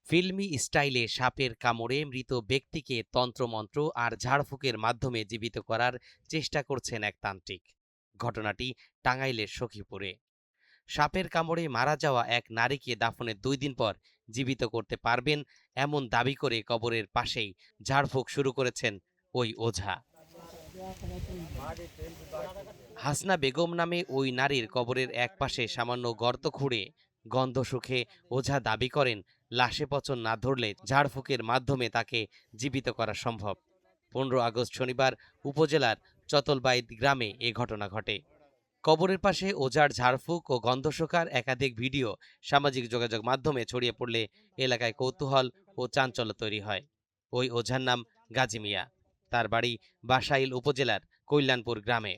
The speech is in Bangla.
ফিল্মি স্টাইলে সাপের কামড়ে মৃত ব্যক্তিকে তন্ত্রমন্ত্র আর ঝাড়ফুঁকের মাধ্যমে জীবিত করার চেষ্টা করছেন এক তান্ত্রিক। ঘটনাটি টাঙ্গাইলের সখীপুরে। সাপের কামড়ে মারা যাওয়া এক নারীকে দাফনের 2 দিন পর জীবিত করতে পারবেন এমন দাবি করে কবরের পাশেই ঝাড়ফুঁক শুরু করেছেন ওই ওঝা। হাসনা বেগম নামে ওই নারীর কবরের এক পাশে সামান্য গর্ত খুঁড়ে গন্ধ শুঁকে ওঝা দাবি করেন লাশে পচন না ধরলে ঝাড়ফুঁকের মাধ্যমে তাকে জীবিত করা সম্ভব। 15 আগস্ট শনিবার উপজেলার চতলবাইদ গ্রামে এ ঘটনা ঘটে। কবরের পাশে ওঝার ঝাড়ফুঁক ও গন্ধ শোকার একাধিক ভিডিও সামাজিক যোগাযোগ মাধ্যমে ছড়িয়ে পড়লে এলাকায় কৌতূহল ও চাঞ্চল্য তৈরি হয়। ওই ওঝার নাম গাজী মিয়া। তার বাড়ি বাসাইল উপজেলার কল্যাণপুর গ্রামে।